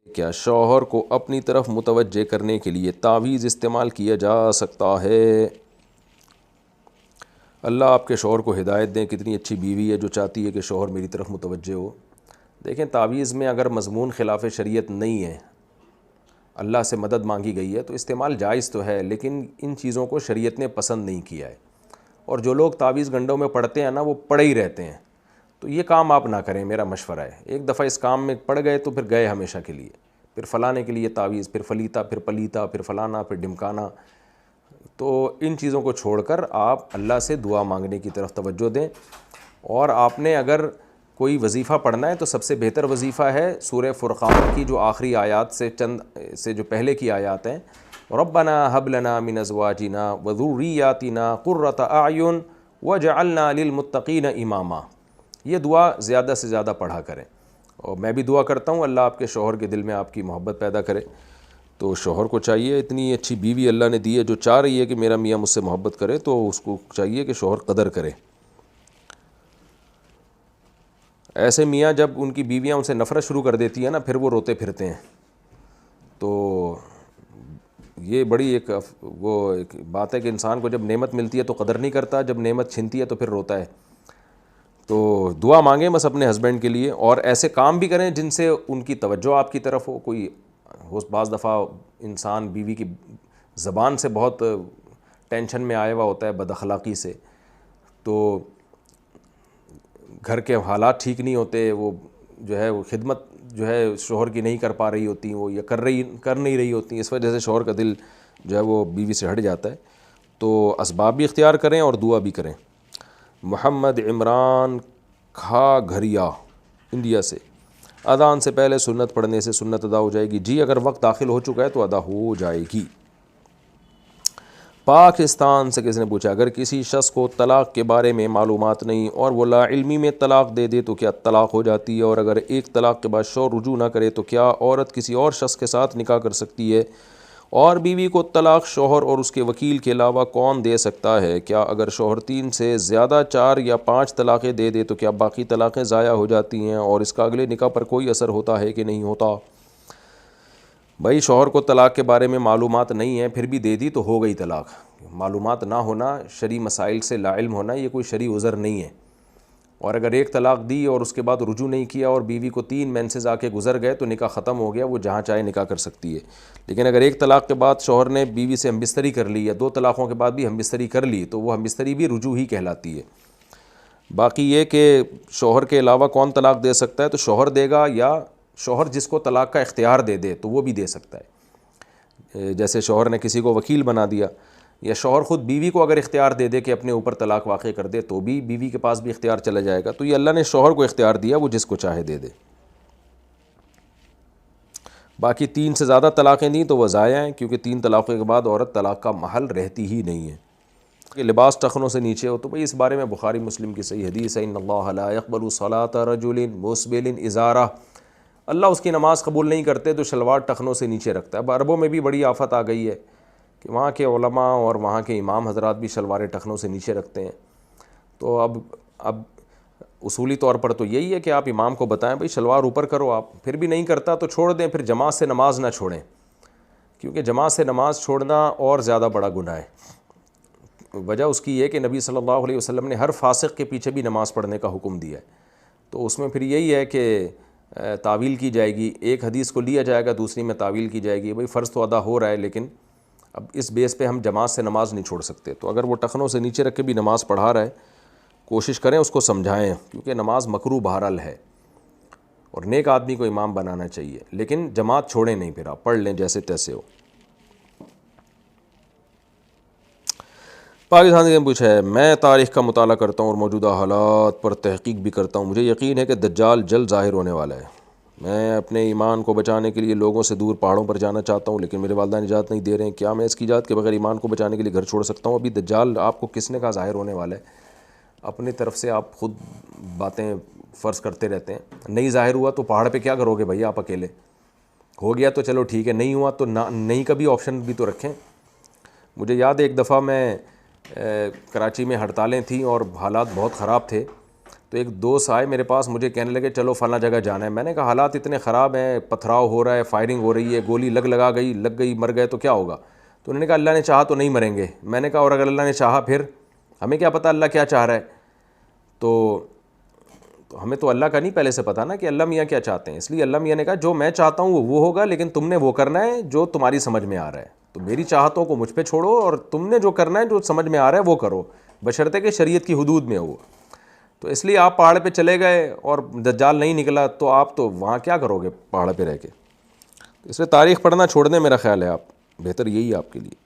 کیا شوہر کو اپنی طرف متوجہ کرنے کے لیے تعویذ استعمال کیا جا سکتا ہے؟ اللہ آپ کے شوہر کو ہدایت دیں. کتنی اچھی بیوی ہے جو چاہتی ہے کہ شوہر میری طرف متوجہ ہو. دیکھیں، تعویذ میں اگر مضمون خلاف شریعت نہیں ہے، اللہ سے مدد مانگی گئی ہے تو استعمال جائز تو ہے، لیکن ان چیزوں کو شریعت نے پسند نہیں کیا ہے. اور جو لوگ تعویذ گنڈوں میں پڑھتے ہیں نا، وہ پڑے ہی رہتے ہیں. تو یہ کام آپ نہ کریں، میرا مشورہ ہے. ایک دفعہ اس کام میں پڑ گئے تو پھر گئے ہمیشہ کے لیے. پھر فلانے کے لیے تعویذ، پھر فلیتا، پھر پلیتا، پھر فلانا، پھر ڈمکانا. تو ان چیزوں کو چھوڑ کر آپ اللہ سے دعا مانگنے کی طرف توجہ دیں. اور آپ نے اگر کوئی وظیفہ پڑھنا ہے تو سب سے بہتر وظیفہ ہے سورہ فرقان کی جو آخری آیات سے جو پہلے کی آیات ہیں، ربنا ہب لنا من ازواجنا وذریاتنا قرۃ اعین وجعلنا للمتقین اماما. یہ دعا زیادہ سے زیادہ پڑھا کریں. اور میں بھی دعا کرتا ہوں اللہ آپ کے شوہر کے دل میں آپ کی محبت پیدا کرے. تو شوہر کو چاہیے، اتنی اچھی بیوی اللہ نے دی ہے جو چاہ رہی ہے کہ میرا میاں مجھ سے محبت کرے، تو اس کو چاہیے کہ شوہر قدر کرے. ایسے میاں جب ان کی بیویاں ان سے نفرت شروع کر دیتی ہیں نا، پھر وہ روتے پھرتے ہیں. تو یہ بڑی ایک بات ہے کہ انسان کو جب نعمت ملتی ہے تو قدر نہیں کرتا، جب نعمت چھنتی ہے تو پھر روتا ہے. تو دعا مانگیں بس اپنے ہسبینڈ کے لیے، اور ایسے کام بھی کریں جن سے ان کی توجہ آپ کی طرف ہو. بعض دفعہ انسان بیوی کی زبان سے بہت ٹینشن میں آیا ہوا ہوتا ہے، بد اخلاقی سے. تو گھر کے حالات ٹھیک نہیں ہوتے، وہ جو ہے وہ خدمت جو ہے شوہر کی نہیں کر پا رہی ہوتی، وہ یا کر نہیں رہی ہوتی، اس وجہ سے شوہر کا دل جو ہے وہ بیوی سے ہٹ جاتا ہے. تو اسباب بھی اختیار کریں اور دعا بھی کریں. محمد عمران کھا گھریا انڈیا سے، اذان سے پہلے سنت پڑھنے سے سنت ادا ہو جائے گی؟ جی، اگر وقت داخل ہو چکا ہے تو ادا ہو جائے گی. پاکستان سے کسی نے پوچھا، اگر کسی شخص کو طلاق کے بارے میں معلومات نہیں اور وہ لا علمی میں طلاق دے دے تو کیا طلاق ہو جاتی ہے؟ اور اگر ایک طلاق کے بعد شوہر رجوع نہ کرے تو کیا عورت کسی اور شخص کے ساتھ نکاح کر سکتی ہے؟ اور بیوی کو طلاق شوہر اور اس کے وکیل کے علاوہ کون دے سکتا ہے؟ کیا اگر شوہر 3 سے زیادہ 4 یا 5 طلاقیں دے دے تو کیا باقی طلاقیں ضائع ہو جاتی ہیں؟ اور اس کا اگلے نکاح پر کوئی اثر ہوتا ہے کہ نہیں ہوتا؟ بھائی، شوہر کو طلاق کے بارے میں معلومات نہیں ہے پھر بھی دے دی تو ہو گئی طلاق. معلومات نہ ہونا، شرعی مسائل سے لا علم ہونا، یہ کوئی شرعی عذر نہیں ہے. اور اگر ایک طلاق دی اور اس کے بعد رجوع نہیں کیا اور بیوی کو 3 مینسز آ کے گزر گئے تو نکاح ختم ہو گیا، وہ جہاں چاہے نکاح کر سکتی ہے. لیکن اگر ایک طلاق کے بعد شوہر نے بیوی سے ہم بستری کر لی یا 2 طلاقوں کے بعد بھی ہم بستری کر لی تو وہ ہم بستری بھی رجوع ہی کہلاتی ہے. باقی یہ کہ شوہر کے علاوہ کون طلاق دے سکتا ہے، تو شوہر دے گا، یا شوہر جس کو طلاق کا اختیار دے دے تو وہ بھی دے سکتا ہے. جیسے شوہر نے کسی کو وکیل بنا دیا، یا شوہر خود بیوی کو اگر اختیار دے دے کہ اپنے اوپر طلاق واقع کر دے تو بھی بیوی کے پاس بھی اختیار چلا جائے گا. تو یہ اللہ نے شوہر کو اختیار دیا، وہ جس کو چاہے دے دے. باقی 3 سے زیادہ طلاقیں دیں تو وہ ضائع ہیں، کیونکہ 3 طلاقوں کے بعد عورت طلاق کا محل رہتی ہی نہیں ہے. کہ لباس ٹخنوں سے نیچے ہو تو بھئی اس بارے میں بخاری مسلم کی صحیح حدیث ہے، ان اللہ لا يقبل صلاۃ رجل مسبل ازارہ. اللہ اس کی نماز قبول نہیں کرتے تو شلوار ٹخنوں سے نیچے رکھتا ہے. اب عربوں میں بھی بڑی آفت آ گئی ہے کہ وہاں کے علماء اور وہاں کے امام حضرات بھی شلواریں ٹخنوں سے نیچے رکھتے ہیں. تو اب اصولی طور پر تو یہی ہے کہ آپ امام کو بتائیں بھئی شلوار اوپر کرو. آپ پھر بھی نہیں کرتا تو چھوڑ دیں، پھر جماعت سے نماز نہ چھوڑیں، کیونکہ جماعت سے نماز چھوڑنا اور زیادہ بڑا گناہ ہے. وجہ اس کی یہ کہ نبی صلی اللہ علیہ وسلم نے ہر فاسق کے پیچھے بھی نماز پڑھنے کا حکم دیا ہے. تو اس میں پھر یہی ہے کہ تعویل کی جائے گی، ایک حدیث کو لیا جائے گا، دوسری میں تعویل کی جائے گی. بھئی فرض تو ادا ہو رہا ہے، لیکن اب اس بیس پہ ہم جماعت سے نماز نہیں چھوڑ سکتے. تو اگر وہ ٹخنوں سے نیچے رکھ کے بھی نماز پڑھا رہا ہے، کوشش کریں اس کو سمجھائیں، کیونکہ نماز مکروہ بہرحال ہے اور نیک آدمی کو امام بنانا چاہیے. لیکن جماعت چھوڑیں نہیں، پھر آپ پڑھ لیں جیسے تیسے ہو. پاکستان سے پوچھا ہے، میں تاریخ کا مطالعہ کرتا ہوں اور موجودہ حالات پر تحقیق بھی کرتا ہوں. مجھے یقین ہے کہ دجال جلد ظاہر ہونے والا ہے. میں اپنے ایمان کو بچانے کے لیے لوگوں سے دور پہاڑوں پر جانا چاہتا ہوں، لیکن میرے والدین اجازت نہیں دے رہے ہیں. کیا میں اس کی اجازت کے بغیر ایمان کو بچانے کے لیے گھر چھوڑ سکتا ہوں؟ ابھی دجال آپ کو کس نے کہا ظاہر ہونے والا ہے؟ اپنی طرف سے آپ خود باتیں فرض کرتے رہتے ہیں. نہیں ظاہر ہوا تو پہاڑ پہ کیا کرو گے بھائی آپ اکیلے؟ ہو گیا تو چلو ٹھیک ہے، نہیں ہوا تو نہیں کا بھی آپشن بھی تو رکھیں. مجھے یاد ہے ایک دفعہ میں کراچی میں ہڑتالیں تھیں اور حالات بہت خراب تھے. تو تو ایک دوست آئے میرے پاس, مجھے کہنے لگے چلو فلاں جگہ جانا ہے. میں نے کہا حالات اتنے خراب ہیں, پتھراؤ ہو رہا ہے, فائرنگ ہو رہی ہے, گولی لگ گئی مر گئے تو کیا ہوگا؟ تو انہوں نے کہا اللہ نے چاہا تو نہیں مریں گے. میں نے کہا اور اگر اللہ نے چاہا پھر؟ ہمیں کیا پتہ اللہ کیا چاہ رہا ہے. تو ہمیں تو اللہ کا نہیں پہلے سے پتا نا کہ اللہ میاں کیا چاہتے ہیں. اس لیے اللہ میاں نے کہا جو میں چاہتا ہوں وہ ہوگا, لیکن تم نے وہ کرنا ہے جو تمہاری سمجھ میں آ رہا ہے. تو میری چاہتوں کو مجھ پہ چھوڑو اور تم نے جو کرنا ہے جو سمجھ میں آ رہا ہے وہ کرو, بشرطے کہ شریعت کی حدود میں ہو. تو اس لیے آپ پہاڑ پہ چلے گئے اور دجال نہیں نکلا تو آپ تو وہاں کیا کرو گے پہاڑ پہ رہ کے؟ اس لیے تاریخ پڑھنا چھوڑ دیں, میرا خیال ہے آپ بہتر یہی ہے آپ کے لیے.